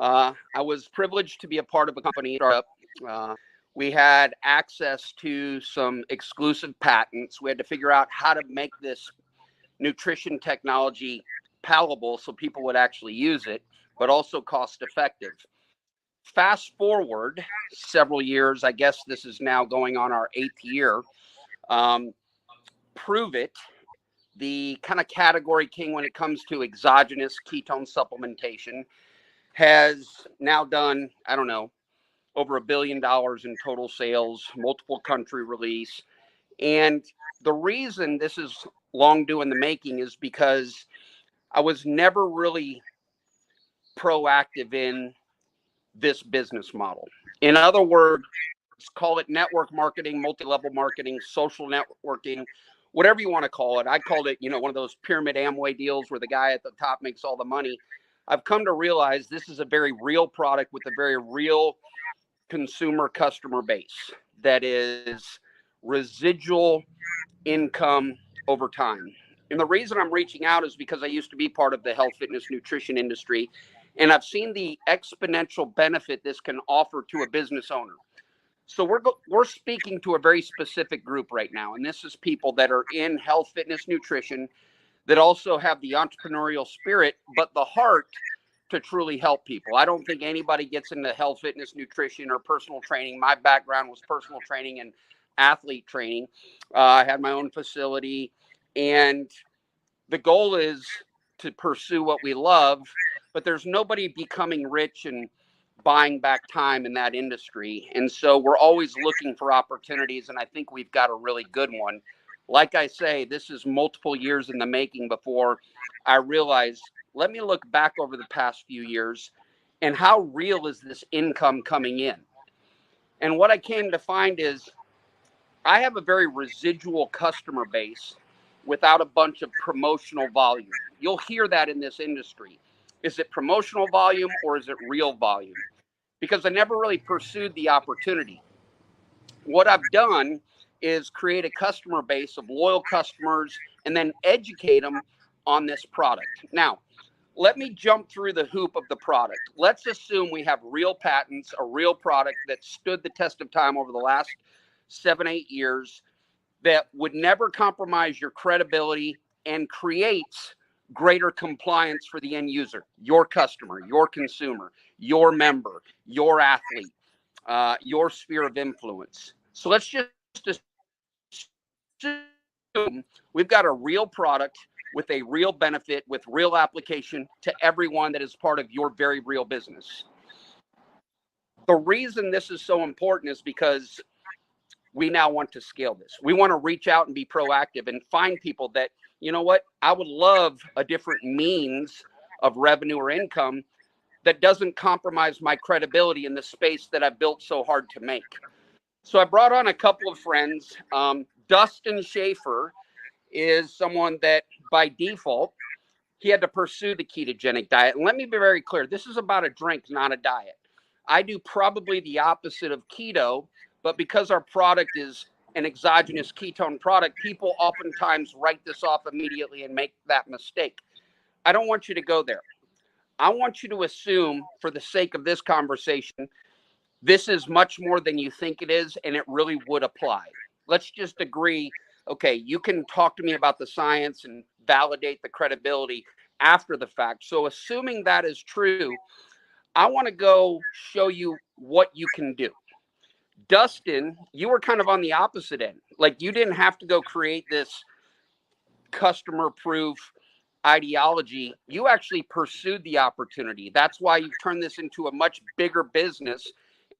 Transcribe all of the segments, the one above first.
I was privileged to be a part of a company startup. Uh, we had access to some exclusive patents. We had to figure out how to make this nutrition technology palatable so people would actually use it, but also cost effective. Fast forward several years, I guess this is now going on our eighth year. Um, Prove It, the kind of category king when it comes to exogenous ketone supplementation, has now done, I don't know, over $1 billion in total sales, multiple country release. And the reason this is long due in the making is because I was never really proactive in this business model. In other words, call it network marketing, multi-level marketing, social networking, whatever you want to call it. I called it, one of those pyramid Amway deals where the guy at the top makes all the money. I've come to realize this is a very real product with a very real consumer customer base that is residual income over time. And the reason I'm reaching out is because I used to be part of the health, fitness, nutrition industry, and I've seen the exponential benefit this can offer to a business owner. So we're speaking to a very specific group right now, and this is people that are in health, fitness, nutrition that also have the entrepreneurial spirit, but the heart to truly help people. I don't think anybody gets into health, fitness, nutrition, or personal training. My background was personal training and athlete training. I had my own facility, and the goal is to pursue what we love, but there's nobody becoming rich and buying back time in that industry. And so we're always looking for opportunities, and I think we've got a really good one. Like I say, this is multiple years in the making before I realized, let me look back over the past few years and how real is this income coming in? And what I came to find is I have a very residual customer base without a bunch of promotional volume. You'll hear that in this industry. Is it promotional volume or is it real volume? Because I never really pursued the opportunity. What I've done is create a customer base of loyal customers and then educate them on this product. Now, let me jump through the hoop of the product. Let's assume we have real patents, a real product that stood the test of time over the last 7, 8 years, that would never compromise your credibility and creates greater compliance for the end user, your customer, your consumer, your member, your athlete, your sphere of influence. So let's just assume we've got a real product with a real benefit, with real application to everyone that is part of your very real business. The reason this is so important is because we now want to scale this. We want to reach out and be proactive and find people that, you know what, I would love a different means of revenue or income that doesn't compromise my credibility in the space that I've built so hard to make. So I brought on a couple of friends. Dustin Schaefer is someone that by default, he had to pursue the ketogenic diet. And let me be very clear, this is about a drink, not a diet. I do probably the opposite of keto, but because our product is an exogenous ketone product, people oftentimes write this off immediately and make that mistake. I don't want you to go there. I want you to assume, for the sake of this conversation, this is much more than you think it is, and it really would apply. Let's just agree, okay, you can talk to me about the science and validate the credibility after the fact. So assuming that is true, I want to go show you what you can do. Dustin, you were kind of on the opposite end. Like, you didn't have to go create this customer proof ideology. You actually pursued the opportunity. That's why you've turned this into a much bigger business.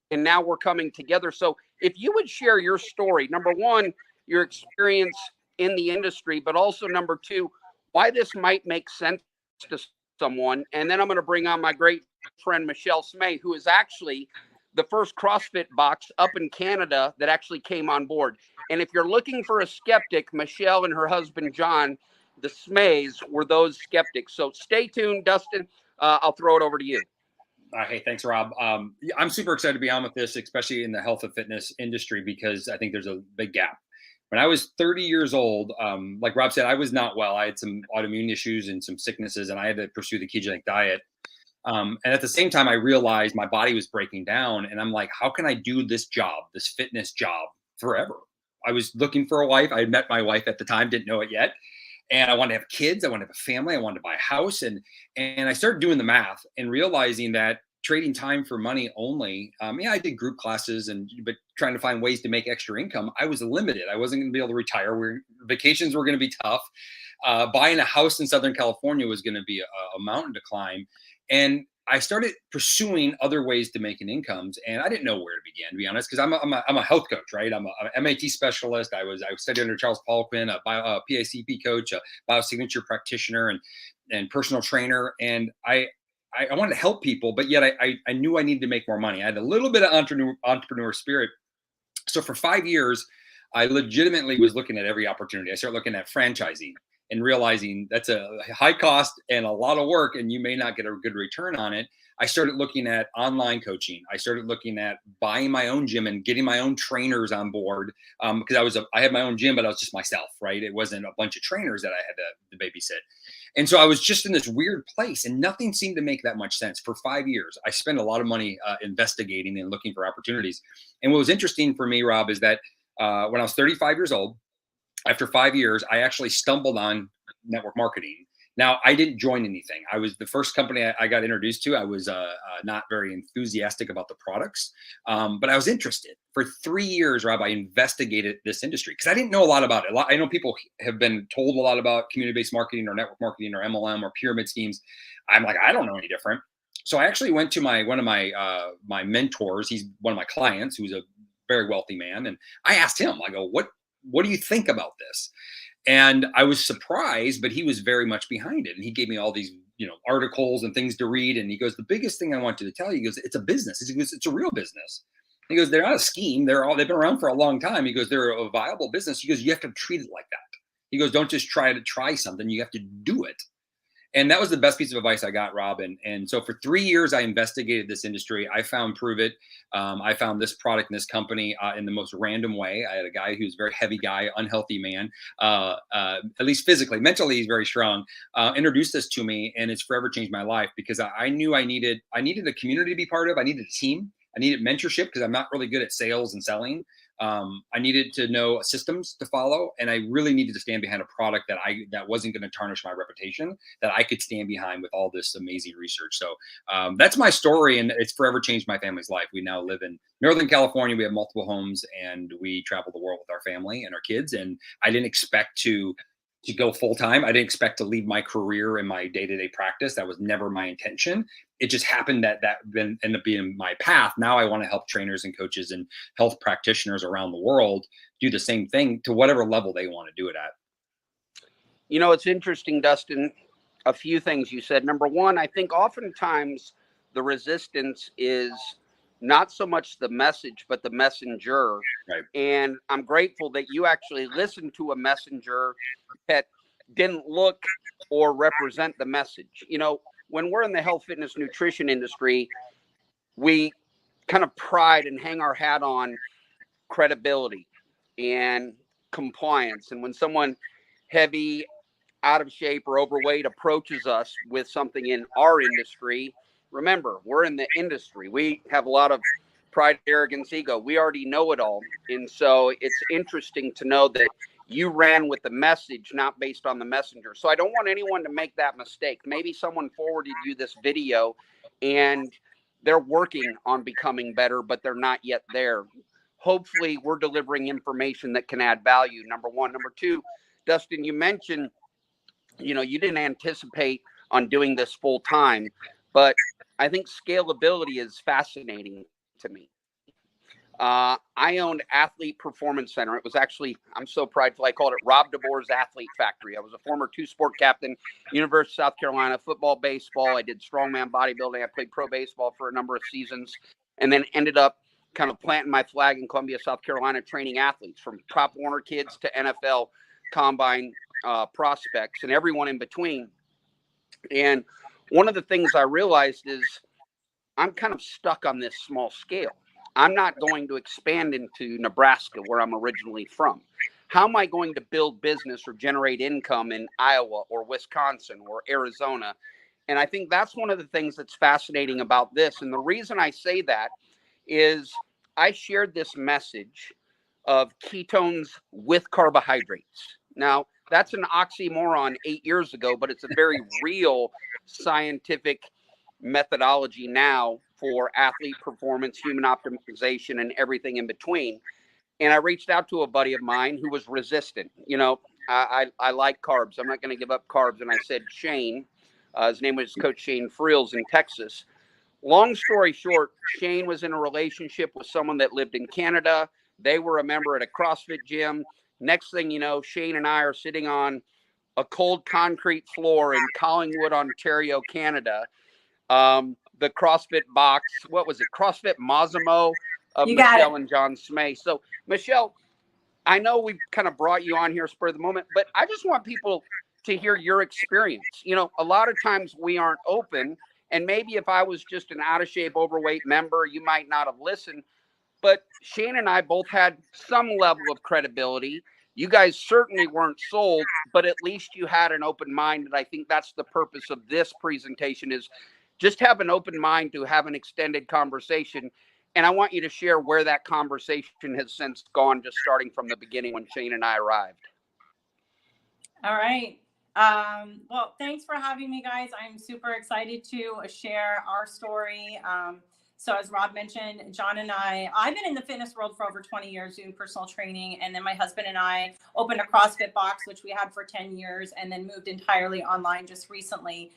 And now we're coming together. So if you would share your story, number one, your experience in the industry, but also number two, why this might make sense to someone. And then I'm going to bring on my great friend, Michelle Smay, who is actually the first CrossFit box up in Canada that actually came on board. And if you're looking for a skeptic, Michelle and her husband, John, the Smays, were those skeptics. So stay tuned, Dustin. I'll throw it over to you. Hey, thanks, Rob. I'm super excited to be on with this, especially in the health and fitness industry, because I think there's a big gap. When I was 30 years old, like Rob said, I was not well. I had some autoimmune issues and some sicknesses, and I had to pursue the ketogenic diet. And at the same time, I realized my body was breaking down, and I'm like, how can I do this job, this fitness job, forever? I was looking for a wife. I had met my wife at the time, didn't know it yet, and I wanted to have kids. I wanted to have a family. I wanted to buy a house, and I started doing the math and realizing that trading time for money only. Yeah, I did group classes, but trying to find ways to make extra income, I was limited. I wasn't going to be able to retire. Vacations were going to be tough. Buying a house in Southern California was going to be a mountain to climb. And I started pursuing other ways to make an incomes, and I didn't know where to begin, to be honest, because I'm a health coach, right? I'm a MAT specialist. I studied under Charles Poliquin, a PACP coach, a biosignature practitioner, and personal trainer. And I wanted to help people, but yet I knew I needed to make more money. I had a little bit of entrepreneur spirit. So for 5 years, I legitimately was looking at every opportunity. I started looking at franchising and realizing that's a high cost and a lot of work, and you may not get a good return on it. I started looking at online coaching. I started looking at buying my own gym and getting my own trainers on board, because I had my own gym, but I was just myself, right? It wasn't a bunch of trainers that I had to babysit. And so I was just in this weird place, and nothing seemed to make that much sense. For 5 years, I spent a lot of money investigating and looking for opportunities. And what was interesting for me, Rob, is that when I was 35 years old, after 5 years, I actually stumbled on network marketing. Now, I didn't join anything. I was the first company I got introduced to. I was not very enthusiastic about the products, but I was interested. For 3 years, Rob, I investigated this industry because I didn't know a lot about it. I know people have been told a lot about community-based marketing or network marketing or MLM or pyramid schemes. I'm like, I don't know any different. So I actually went to one of my mentors. He's one of my clients, who's a very wealthy man, and I asked him. I go, what do you think about this? And I was surprised, but he was very much behind it. And he gave me all these, articles and things to read. And he goes, the biggest thing I want you to tell you, he goes, it's a business. He goes, it's a real business. He goes, they're not a scheme. They've been around for a long time. He goes, they're a viable business. He goes, you have to treat it like that. He goes, don't just try something. You have to do it. And that was the best piece of advice I got, Rob. And so for 3 years, I investigated this industry. I found Pruvit. I found this product and this company in the most random way. I had a guy who's a very heavy guy, unhealthy man, at least physically. Mentally, he's very strong. Introduced this to me, and it's forever changed my life because I knew I needed a community to be part of. I needed a team. I needed mentorship because I'm not really good at sales and selling. I needed to know systems to follow, and I really needed to stand behind a product that wasn't going to tarnish my reputation, that I could stand behind with all this amazing research. So that's my story, and it's forever changed my family's life. We now live in Northern California. We have multiple homes, and we travel the world with our family and our kids. And I didn't expect to go full time. I didn't expect to leave my career and my day-to-day practice. That was never my intention. It just happened that then ended up being my path. Now I want to help trainers and coaches and health practitioners around the world do the same thing to whatever level they want to do it at. It's interesting, Dustin. A few things you said. Number one, I think oftentimes the resistance is not so much the message, but the messenger. Right. And I'm grateful that you actually listened to a messenger that didn't look or represent the message. When we're in the health, fitness, nutrition industry, we kind of pride and hang our hat on credibility and compliance. And when someone heavy, out of shape, or overweight approaches us with something in our industry, remember, we're in the industry. We have a lot of pride, arrogance, ego. We already know it all. And so it's interesting to know that you ran with the message, not based on the messenger. So I don't want anyone to make that mistake. Maybe someone forwarded you this video and they're working on becoming better, but they're not yet there. Hopefully we're delivering information that can add value. Number one. Number two, Dustin, you mentioned, you didn't anticipate on doing this full time, but I think scalability is fascinating to me. I owned Athlete Performance Center. It was actually, I'm so prideful, I called it Rob DeBoer's Athlete Factory. I was a former 2-sport captain, University of South Carolina, football, baseball. I did strongman bodybuilding. I played pro baseball for a number of seasons, and then ended up kind of planting my flag in Columbia, South Carolina, training athletes from Pop Warner kids to NFL combine prospects and everyone in between. And one of the things I realized is I'm kind of stuck on this small scale. I'm not going to expand into Nebraska, where I'm originally from. How am I going to build business or generate income in Iowa or Wisconsin or Arizona? And I think that's one of the things that's fascinating about this. And the reason I say that is I shared this message of ketones with carbohydrates. Now, that's an oxymoron 8 years ago, but it's a very real scientific methodology now for athlete performance, human optimization, and everything in between. And I reached out to a buddy of mine who was resistant. I like carbs. I'm not going to give up carbs. And I said, Shane, his name was Coach Shane Frills in Texas. Long story short, Shane was in a relationship with someone that lived in Canada. They were a member at a CrossFit gym. Next thing you know, Shane and I are sitting on a cold concrete floor in Collingwood, Ontario, Canada. The CrossFit box, what was it? CrossFit Massimo of Michelle and John Smay. So, Michelle, I know we've kind of brought you on here spur of the moment, but I just want people to hear your experience. A lot of times we aren't open, and maybe if I was just an out of shape, overweight member, you might not have listened. But Shane and I both had some level of credibility. You guys certainly weren't sold, but at least you had an open mind. And I think that's the purpose of this presentation, is just have an open mind to have an extended conversation. And I want you to share where that conversation has since gone, just starting from the beginning when Shane and I arrived. All right. Well, thanks for having me, guys. I'm super excited to share our story. So as Rob mentioned, John and I've been in the fitness world for over 20 years doing personal training. And then my husband and I opened a CrossFit box, which we had for 10 years, and then moved entirely online just recently.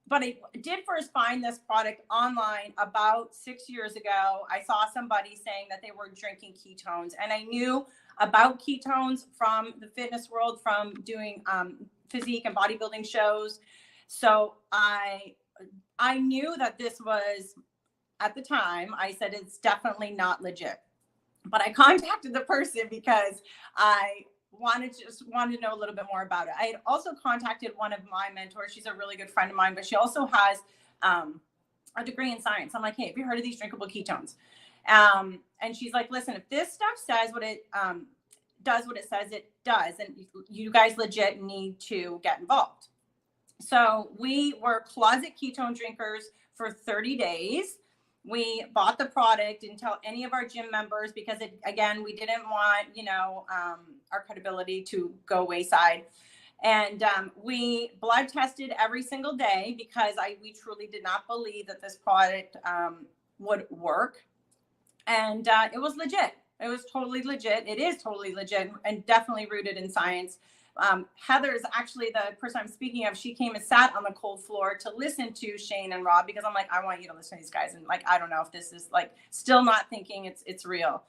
But I did first find this product online about 6 years ago. I saw somebody saying that they were drinking ketones, and I knew about ketones from the fitness world, from doing physique and bodybuilding shows. So I knew that this was, at the time, I said, it's definitely not legit. But I contacted the person because I wanted to know a little bit more about it. I had also contacted one of my mentors. She's a really good friend of mine, but she also has a degree in science. I'm like, hey, have you heard of these drinkable ketones? And she's like, listen, if this stuff says what it does what it says it does, and you guys legit need to get involved. So we were closet ketone drinkers for 30 days. We bought the product, didn't tell any of our gym members because, again, we didn't want, our credibility to go wayside. And we blood tested every single day because we truly did not believe that this product would work. And it was legit. It was totally legit. It is totally legit and definitely rooted in science. Heather's actually the person I'm speaking of. She came and sat on the cold floor to listen to Shane and Rob because I'm like, I want you to listen to these guys. And I don't know if this is still not thinking it's real.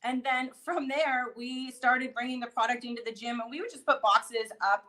And then from there, we started bringing the product into the gym, and we would just put boxes up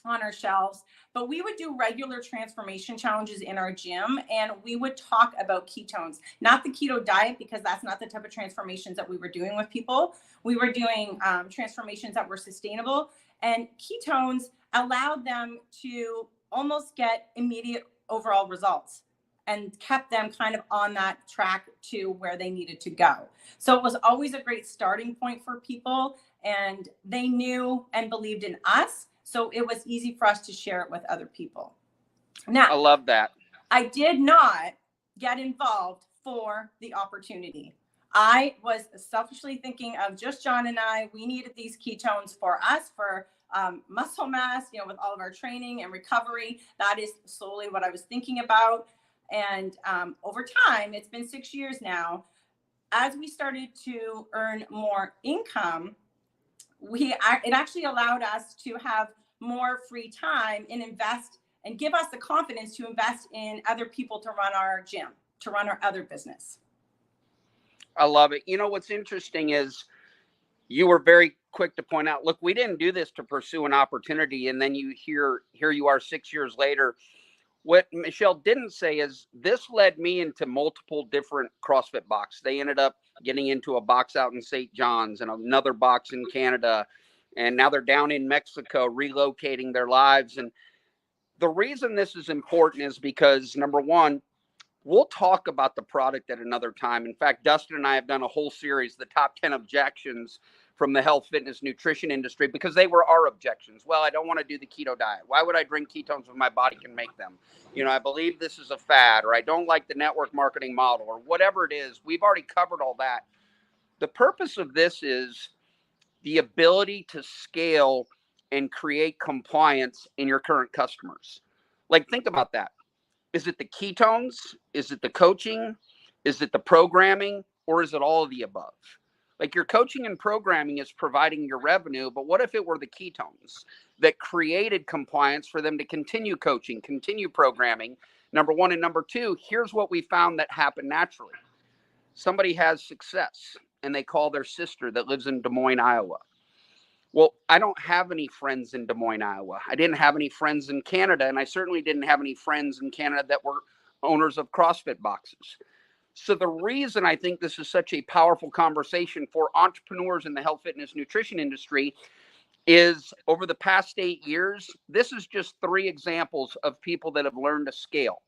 on our shelves, but we would do regular transformation challenges in our gym, and we would talk about ketones, not the keto diet, because that's not the type of transformations that we were doing with people. We were doing transformations that were sustainable, and ketones allowed them to almost get immediate overall results and kept them kind of on that track to where they needed to go. So it was always a great starting point for people, and they knew and believed in us. So it was easy for us to share it with other people. Now, I love that. I did not get involved for the opportunity. I was selfishly thinking of just John and I. We needed these ketones for us, for muscle mass, with all of our training and recovery. That is solely what I was thinking about. And over time, it's been 6 years now, as we started to earn more income, it actually allowed us to have more free time and invest and give us the confidence to invest in other people to run our gym, to run our other business. I love it. What's interesting is you were very quick to point out, look, we didn't do this to pursue an opportunity. And then here you are 6 years later. What Michelle didn't say is this led me into multiple different CrossFit boxes. They ended up getting into a box out in St. John's and another box in Canada. And now they're down in Mexico, relocating their lives. And the reason this is important is because, number one, we'll talk about the product at another time. In fact, Dustin and I have done a whole series, the top 10 objections from the health, fitness, nutrition industry because they were our objections. Well, I don't want to do the keto diet. Why would I drink ketones when my body can make them? I believe this is a fad, or I don't like the network marketing model, or whatever it is. We've already covered all that. The purpose of this is the ability to scale and create compliance in your current customers. Like, think about that. Is it the ketones? Is it the coaching? Is it the programming? Or is it all of the above? Like, your coaching and programming is providing your revenue, but what if it were the ketones that created compliance for them to continue coaching, continue programming? Number one. And number two, here's what we found that happened naturally. Somebody has success and they call their sister that lives in Des Moines, Iowa. Well, I don't have any friends in Des Moines, Iowa. I didn't have any friends in Canada, and I certainly didn't have any friends in Canada that were owners of CrossFit boxes. So the reason I think this is such a powerful conversation for entrepreneurs in the health, fitness, nutrition industry is over the past 8 years, this is just 3 examples of people that have learned to scale.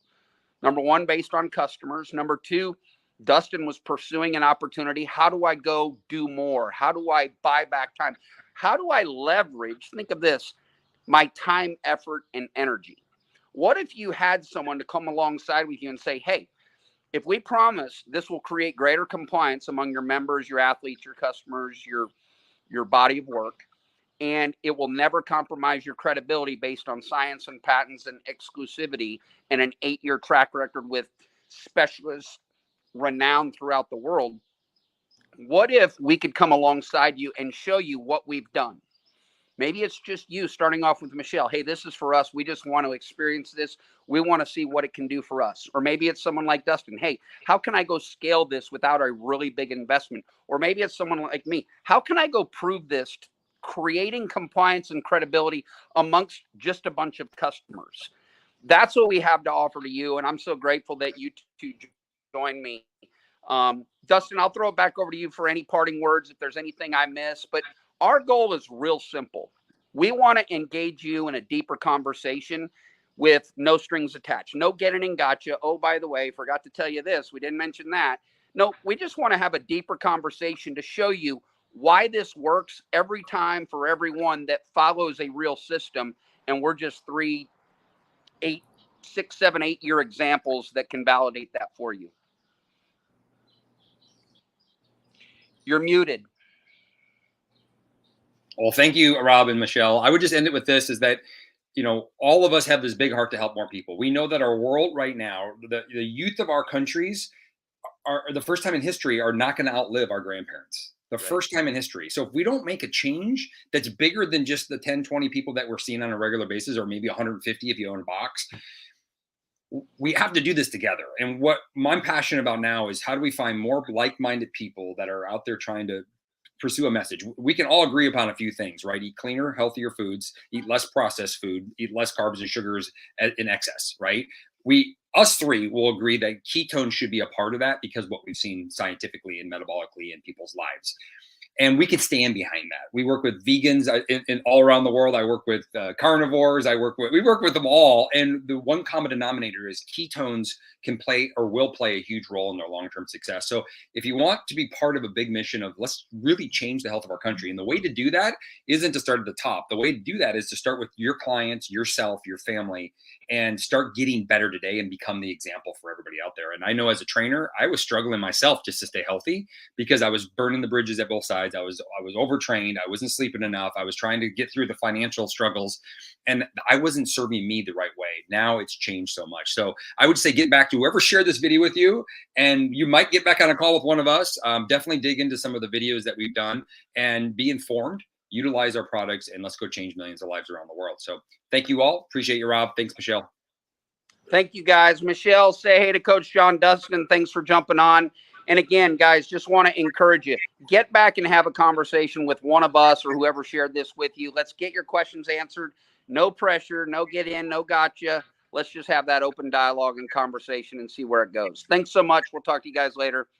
Number one, based on customers. Number two, Dustin was pursuing an opportunity. How do I go do more? How do I buy back time? How do I leverage, think of this, my time, effort, and energy? What if you had someone to come alongside with you and say, hey, if we promise this will create greater compliance among your members, your athletes, your customers, your body of work, and it will never compromise your credibility based on science and patents and exclusivity and an 8-year track record with specialists renowned throughout the world. What if we could come alongside you and show you what we've done? Maybe it's just you starting off with Michelle. Hey, this is for us. We just want to experience this. We want to see what it can do for us. Or maybe it's someone like Dustin. Hey, how can I go scale this without a really big investment? Or maybe it's someone like me. How can I go prove this, creating compliance and credibility amongst just a bunch of customers? That's what we have to offer to you. And I'm so grateful that you two joined me. Dustin, I'll throw it back over to you for any parting words if there's anything I missed. But our goal is real simple. We want to engage you in a deeper conversation with no strings attached. No getting and gotcha. Oh, by the way, forgot to tell you this. We didn't mention that. No, we just want to have a deeper conversation to show you why this works every time for everyone that follows a real system. And we're just 3, 8, 6, 7, 8 year examples that can validate that for you. You're muted. Well, thank you, Rob and Michelle. I would just end it with this, is that, all of us have this big heart to help more people. We know that our world right now, the youth of our countries are the first time in history are not going to outlive our grandparents. The first time in history. So if we don't make a change that's bigger than just the 10, 20 people that we're seeing on a regular basis, or maybe 150 if you own a box, we have to do this together. And what I'm passionate about now is how do we find more like-minded people that are out there trying to pursue a message. We can all agree upon a few things, right? Eat cleaner, healthier foods, eat less processed food, eat less carbs and sugars in excess, right? Us 3 will agree that ketones should be a part of that because what we've seen scientifically and metabolically in people's lives. And we can stand behind that. We work with vegans in all around the world. I work with carnivores. We work with them all. And the one common denominator is ketones can play or will play a huge role in their long-term success. So if you want to be part of a big mission of let's really change the health of our country, and the way to do that isn't to start at the top. The way to do that is to start with your clients, yourself, your family, and start getting better today and become the example for everybody out there. And I know as a trainer, I was struggling myself just to stay healthy because I was burning the bridges at both sides. I was overtrained. I wasn't sleeping enough. I was trying to get through the financial struggles, and I wasn't serving me the right way. Now it's changed so much. So I would say get back to whoever shared this video with you, and you might get back on a call with one of us. Definitely dig into some of the videos that we've done and be informed, utilize our products, and let's go change millions of lives around the world. So thank you all. Appreciate you, Rob. Thanks, Michelle. Thank you, guys. Michelle, say hey to Coach John. Dustin, thanks for jumping on. And again, guys, just want to encourage you, get back and have a conversation with one of us or whoever shared this with you. Let's get your questions answered. No pressure, no get in, no gotcha. Let's just have that open dialogue and conversation and see where it goes. Thanks so much. We'll talk to you guys later.